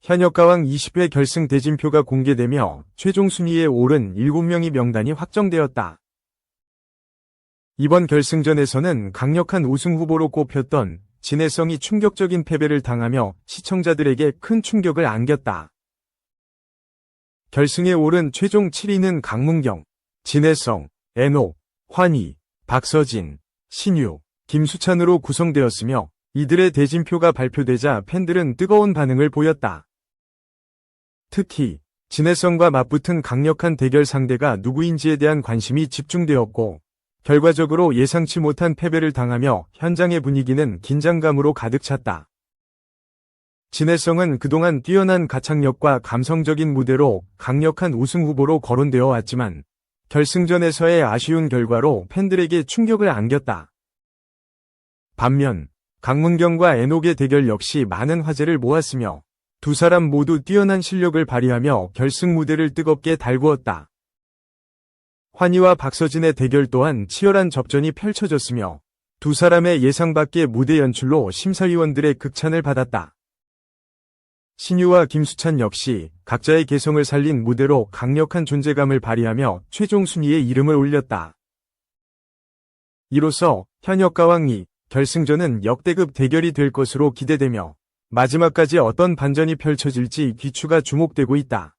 현역가왕 20회 결승 대진표가 공개되며 최종 순위에 오른 7명의 명단이 확정되었다. 이번 결승전에서는 강력한 우승 후보로 꼽혔던 진해성이 충격적인 패배를 당하며 시청자들에게 큰 충격을 안겼다. 결승에 오른 최종 7위는 강문경, 진해성, 엔옥, 환희, 박서진, 신유, 김수찬으로 구성되었으며 이들의 대진표가 발표되자 팬들은 뜨거운 반응을 보였다. 특히 진해성과 맞붙은 강력한 대결 상대가 누구인지에 대한 관심이 집중되었고 결과적으로 예상치 못한 패배를 당하며 현장의 분위기는 긴장감으로 가득 찼다. 진해성은 그동안 뛰어난 가창력과 감성적인 무대로 강력한 우승 후보로 거론되어 왔지만 결승전에서의 아쉬운 결과로 팬들에게 충격을 안겼다. 반면 강문경과 엔옥의 대결 역시 많은 화제를 모았으며 두 사람 모두 뛰어난 실력을 발휘하며 결승 무대를 뜨겁게 달구었다. 환희와 박서진의 대결 또한 치열한 접전이 펼쳐졌으며 두 사람의 예상 밖의 무대 연출로 심사위원들의 극찬을 받았다. 신유와 김수찬 역시 각자의 개성을 살린 무대로 강력한 존재감을 발휘하며 최종 순위에 이름을 올렸다. 이로써 현역가왕 2 결승전은 역대급 대결이 될 것으로 기대되며 마지막까지 어떤 반전이 펼쳐질지 귀추가 주목되고 있다.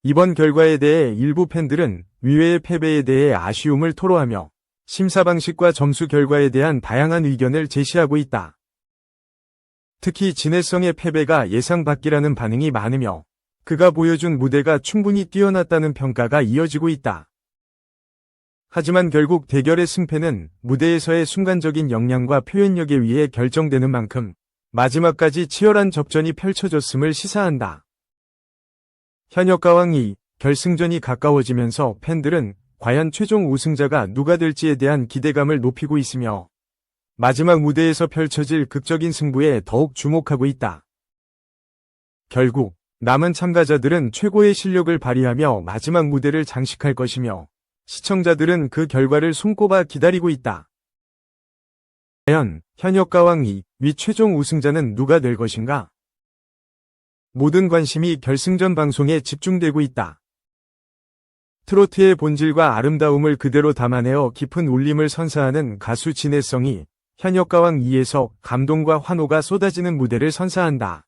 이번 결과에 대해 일부 팬들은 위회의 패배에 대해 아쉬움을 토로하며 심사 방식과 점수 결과에 대한 다양한 의견을 제시하고 있다. 특히 진해성의 패배가 예상 밖이라는 반응이 많으며 그가 보여준 무대가 충분히 뛰어났다는 평가가 이어지고 있다. 하지만 결국 대결의 승패는 무대에서의 순간적인 역량과 표현력에 의해 결정되는 만큼 마지막까지 치열한 접전이 펼쳐졌음을 시사한다. 현역가왕 2 결승전이 가까워지면서 팬들은 과연 최종 우승자가 누가 될지에 대한 기대감을 높이고 있으며 마지막 무대에서 펼쳐질 극적인 승부에 더욱 주목하고 있다. 결국 남은 참가자들은 최고의 실력을 발휘하며 마지막 무대를 장식할 것이며 시청자들은 그 결과를 손꼽아 기다리고 있다. 과연 현역가왕 2 위 최종 우승자는 누가 될 것인가? 모든 관심이 결승전 방송에 집중되고 있다. 트로트의 본질과 아름다움을 그대로 담아내어 깊은 울림을 선사하는 가수 진해성이 현역가왕 2에서 감동과 환호가 쏟아지는 무대를 선사한다.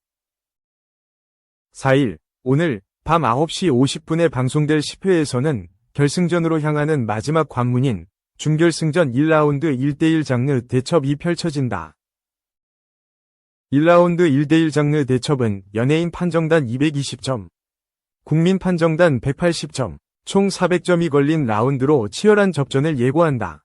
4일 오늘 밤 9시 50분에 방송될 10회에서는 결승전으로 향하는 마지막 관문인 준결승전 1라운드 1대1 장르 대첩이 펼쳐진다. 1라운드 1대1 장르 대첩은 연예인 판정단 220점, 국민 판정단 180점, 총 400점이 걸린 라운드로 치열한 접전을 예고한다.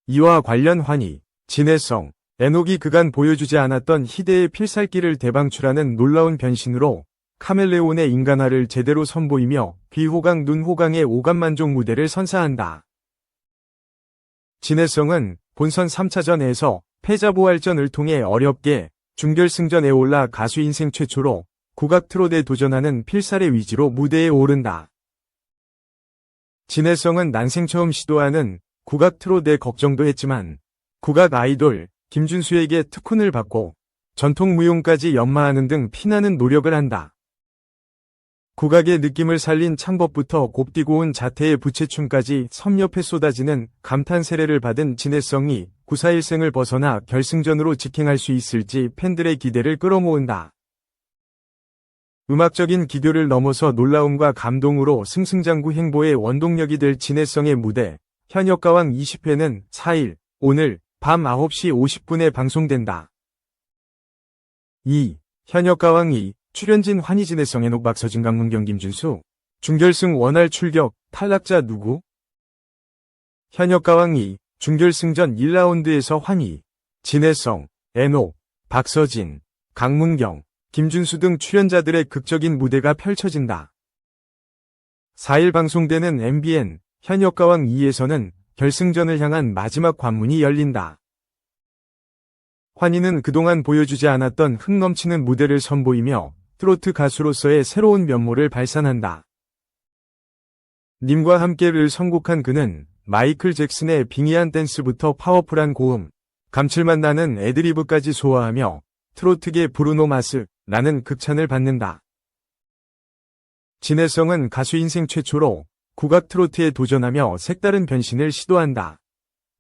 이와 관련 환희, 진해성, 엔옥이 그간 보여주지 않았던 희대의 필살기를 대방출하는 놀라운 변신으로 카멜레온의 인간화를 제대로 선보이며 귀호강 눈호강의 오감만족 무대를 선사한다. 진해성은 본선 3차전에서 패자부활전을 통해 어렵게 준결승전에 올라 가수 인생 최초로 국악 트롯에 도전하는 필살의 위지로 무대에 오른다. 진해성은 난생 처음 시도하는 국악 트롯에 걱정도 했지만 국악 아이돌 김준수에게 특훈을 받고 전통 무용까지 연마하는 등 피나는 노력을 한다. 국악의 느낌을 살린 창법부터 곱디고 온 자태의 부채춤까지 섭렵해 쏟아지는 감탄 세례를 받은 진해성이 941생을 벗어나 결승전으로 직행할 수 있을지 팬들의 기대를 끌어모은다. 음악적인 기교를 넘어서 놀라움과 감동으로 승승장구 행보의 원동력이 될 진해성의 무대 현역가왕 20회는 4일 오늘 밤 9시 50분에 방송된다. 2. 현역가왕 2 출연진 환희 진해성 엔옥 박서진 강문경 김준수 준결승 원활 출격 탈락자 누구? 현역가왕 2 준결승전 1라운드에서 환희, 진해성, 엔옥, 박서진, 강문경, 김준수 등 출연자들의 극적인 무대가 펼쳐진다. 4일 방송되는 MBN 현역가왕 2에서는 결승전을 향한 마지막 관문이 열린다. 환희는 그동안 보여주지 않았던 흥 넘치는 무대를 선보이며 트로트 가수로서의 새로운 면모를 발산한다. 님과 함께를 선곡한 그는 마이클 잭슨의 빙의한 댄스부터 파워풀한 고음, 감칠맛 나는 애드리브까지 소화하며 트로트계 브루노 마스, 라는 극찬을 받는다. 진혜성은 가수 인생 최초로 국악 트로트에 도전하며 색다른 변신을 시도한다.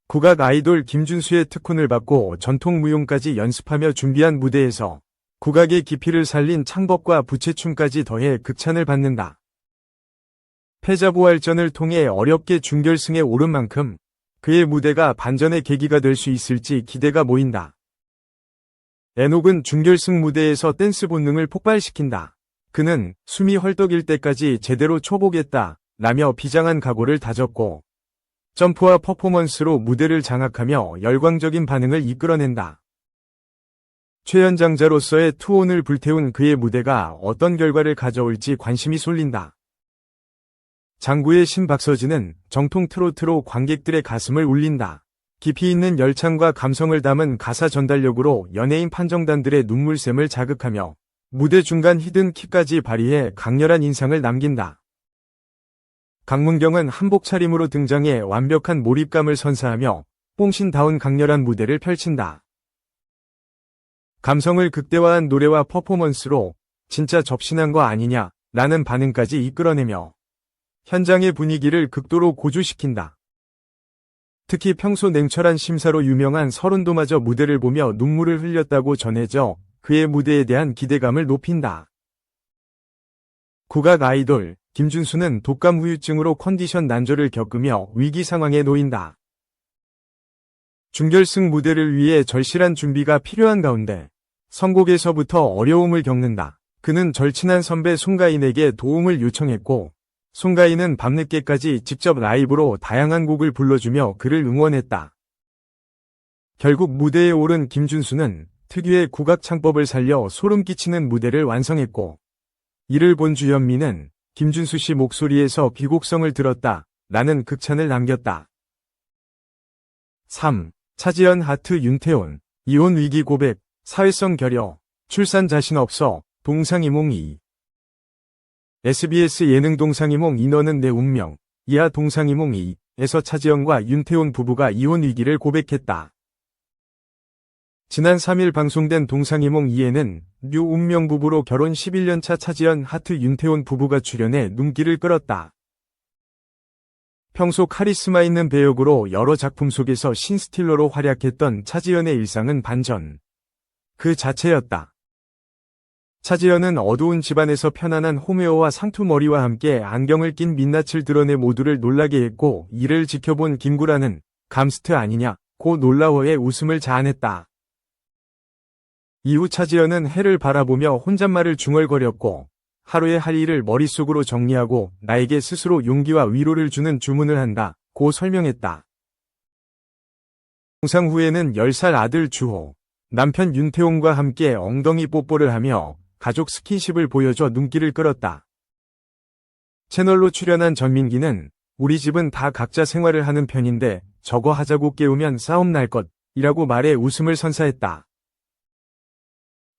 국악 아이돌 김준수의 특훈을 받고 전통 무용까지 연습하며 준비한 무대에서 국악의 깊이를 살린 창법과 부채춤까지 더해 극찬을 받는다. 패자부활전을 통해 어렵게 준결승에 오른 만큼 그의 무대가 반전의 계기가 될 수 있을지 기대가 모인다. 에녹은 준결승 무대에서 댄스 본능을 폭발시킨다. 그는 숨이 헐떡일 때까지 제대로 쳐보겠다 라며 비장한 각오를 다졌고 점프와 퍼포먼스로 무대를 장악하며 열광적인 반응을 이끌어낸다. 최연장자로서의 투혼을 불태운 그의 무대가 어떤 결과를 가져올지 관심이 쏠린다. 장구의 신박서진은 정통 트로트로 관객들의 가슴을 울린다. 깊이 있는 열창과 감성을 담은 가사 전달력으로 연예인 판정단들의 눈물샘을 자극하며 무대 중간 히든 킥까지 발휘해 강렬한 인상을 남긴다. 강문경은 한복 차림으로 등장해 완벽한 몰입감을 선사하며 뽕신다운 강렬한 무대를 펼친다. 감성을 극대화한 노래와 퍼포먼스로 진짜 접신한 거 아니냐 라는 반응까지 이끌어내며 현장의 분위기를 극도로 고조시킨다. 특히 평소 냉철한 심사로 유명한 서른도마저 무대를 보며 눈물을 흘렸다고 전해져 그의 무대에 대한 기대감을 높인다. 국악 아이돌 김준수는 독감 후유증으로 컨디션 난조를 겪으며 위기 상황에 놓인다. 준결승 무대를 위해 절실한 준비가 필요한 가운데 선곡에서부터 어려움을 겪는다. 그는 절친한 선배 송가인에게 도움을 요청했고 송가인은 밤늦게까지 직접 라이브로 다양한 곡을 불러주며 그를 응원했다. 결국 무대에 오른 김준수는 특유의 국악 창법을 살려 소름 끼치는 무대를 완성했고 이를 본 주현미는 김준수 씨 목소리에서 비곡성을 들었다 라는 극찬을 남겼다. 3. 차지연 하트 윤태온 이혼 위기 고백 사회성 결여 출산 자신 없어 동상이몽 2. SBS 예능 동상이몽 너는 내 운명 이하 동상이몽 2에서 차지연과 윤태온 부부가 이혼 위기를 고백했다. 지난 3일 방송된 동상이몽 2에는 류 운명 부부로 결혼 11년차 차지연 하트 윤태온 부부가 출연해 눈길을 끌었다. 평소 카리스마 있는 배역으로 여러 작품 속에서 신스틸러로 활약했던 차지연의 일상은 반전 그 자체였다. 차지연은 어두운 집안에서 편안한 홈웨어와 상투머리와 함께 안경을 낀 민낯을 드러내 모두를 놀라게 했고 이를 지켜본 김구라는 감스트 아니냐고 놀라워해 웃음을 자아냈다. 이후 차지연은 해를 바라보며 혼잣말을 중얼거렸고 하루의 할 일을 머릿속으로 정리하고 나에게 스스로 용기와 위로를 주는 주문을 한다고 설명했다. 동상 후에는 10살 아들 주호, 남편 윤태용과 함께 엉덩이 뽀뽀를 하며 가족 스킨십을 보여줘 눈길을 끌었다. 채널로 출연한 전민기는 우리 집은 다 각자 생활을 하는 편인데 저거 하자고 깨우면 싸움 날 것이라고 말해 웃음을 선사했다.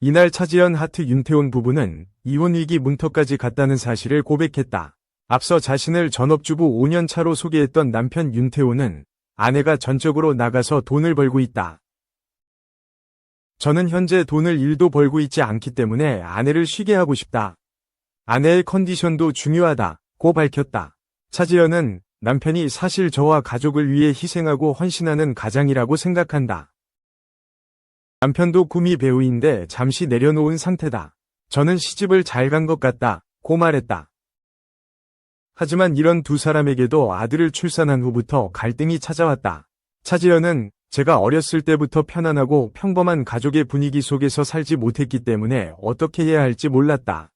이날 차지연 하트 윤태온 부부는 이혼 위기 문턱까지 갔다는 사실을 고백했다. 앞서 자신을 전업주부 5년 차로 소개했던 남편 윤태온은 아내가 전적으로 나가서 돈을 벌고 있다. 저는 현재 돈을 1도 벌고 있지 않기 때문에 아내를 쉬게 하고 싶다. 아내의 컨디션도 중요하다고 밝혔다. 차지연은 남편이 사실 저와 가족을 위해 희생하고 헌신하는 가장이라고 생각한다. 남편도 구미 배우인데 잠시 내려놓은 상태다. 저는 시집을 잘 간 것 같다고 말했다. 하지만 이런 두 사람에게도 아들을 출산한 후부터 갈등이 찾아왔다. 차지연은 제가 어렸을 때부터 편안하고 평범한 가족의 분위기 속에서 살지 못했기 때문에 어떻게 해야 할지 몰랐다.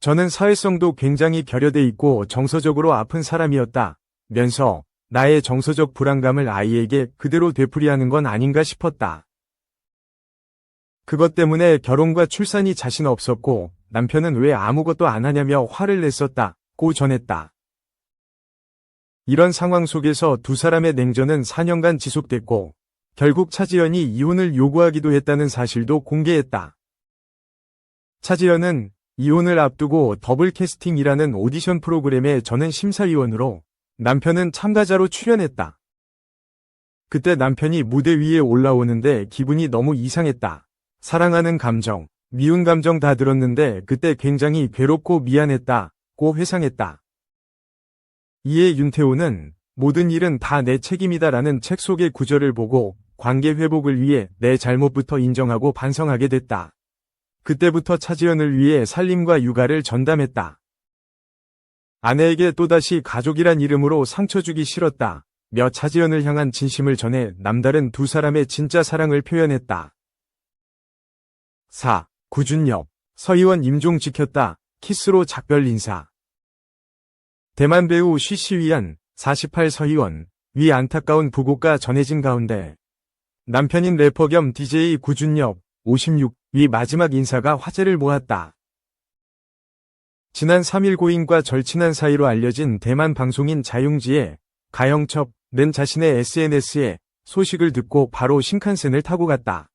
저는 사회성도 굉장히 결여돼 있고 정서적으로 아픈 사람이었다. 면서 나의 정서적 불안감을 아이에게 그대로 되풀이하는 건 아닌가 싶었다. 그것 때문에 결혼과 출산이 자신 없었고 남편은 왜 아무것도 안 하냐며 화를 냈었다고 전했다. 이런 상황 속에서 두 사람의 냉전은 4년간 지속됐고 결국 차지연이 이혼을 요구하기도 했다는 사실도 공개했다. 차지연은 이혼을 앞두고 더블 캐스팅이라는 오디션 프로그램에 저는 심사위원으로 남편은 참가자로 출연했다. 그때 남편이 무대 위에 올라오는데 기분이 너무 이상했다. 사랑하는 감정, 미운 감정 다 들었는데 그때 굉장히 괴롭고 미안했다고 회상했다. 이에 윤태호는 모든 일은 다 내 책임이다라는 책 속의 구절을 보고 관계 회복을 위해 내 잘못부터 인정하고 반성하게 됐다. 그때부터 차지연을 위해 살림과 육아를 전담했다. 아내에게 또다시 가족이란 이름으로 상처 주기 싫었다. 며 차지연을 향한 진심을 전해 남다른 두 사람의 진짜 사랑을 표현했다. 4. 구준엽, 서희원 임종 지켰다. 키스로 작별 인사. 대만 배우 쉬쉬위안 48 서희원 위 안타까운 부고가 전해진 가운데 남편인 래퍼 겸 DJ 구준엽 56 위 마지막 인사가 화제를 모았다. 지난 3일 고인과 절친한 사이로 알려진 대만 방송인 자용지의 가영첩는 자신의 SNS에 소식을 듣고 바로 신칸센을 타고 갔다.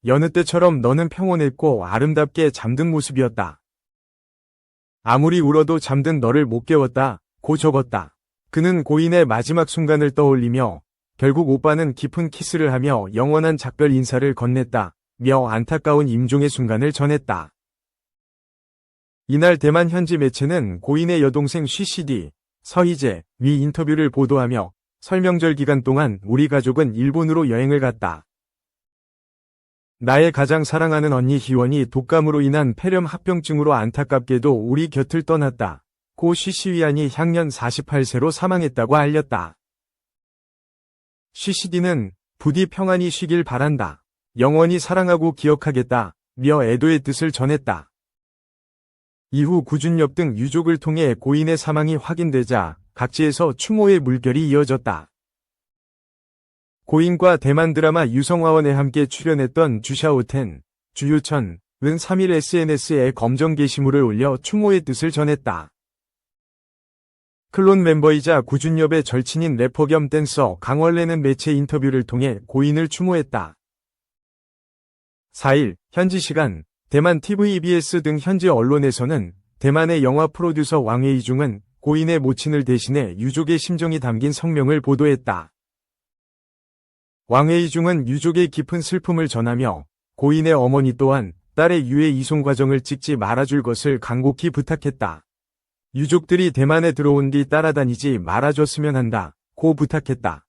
여느 때처럼 너는 평온했고 아름답게 잠든 모습이었다. 아무리 울어도 잠든 너를 못 깨웠다. 고 적었다. 그는 고인의 마지막 순간을 떠올리며 결국 오빠는 깊은 키스를 하며 영원한 작별 인사를 건넸다. 며 안타까운 임종의 순간을 전했다. 이날 대만 현지 매체는 고인의 여동생 쉬시디, 서희재 위 인터뷰를 보도하며 설명절 기간 동안 우리 가족은 일본으로 여행을 갔다. 나의 가장 사랑하는 언니 희원이 독감으로 인한 폐렴 합병증으로 안타깝게도 우리 곁을 떠났다. 고 쉬쉬위안이 향년 48세로 사망했다고 알렸다. 쉬시디는 부디 평안히 쉬길 바란다. 영원히 사랑하고 기억하겠다. 며 애도의 뜻을 전했다. 이후 구준엽 등 유족을 통해 고인의 사망이 확인되자 각지에서 추모의 물결이 이어졌다. 고인과 대만 드라마 유성화원에 함께 출연했던 주샤오텐, 주유천은 3일 SNS에 검정 게시물을 올려 추모의 뜻을 전했다. 클론 멤버이자 구준엽의 절친인 래퍼 겸 댄서 강원래는 매체 인터뷰를 통해 고인을 추모했다. 4일 현지 시간 대만 TVBS 등 현지 언론에서는 대만의 영화 프로듀서 왕웨이중은 고인의 모친을 대신해 유족의 심정이 담긴 성명을 보도했다. 왕웨이중은 유족의 깊은 슬픔을 전하며 고인의 어머니 또한 딸의 유해 이송 과정을 찍지 말아줄 것을 간곡히 부탁했다. 유족들이 대만에 들어온 뒤 따라다니지 말아줬으면 한다. 고 부탁했다.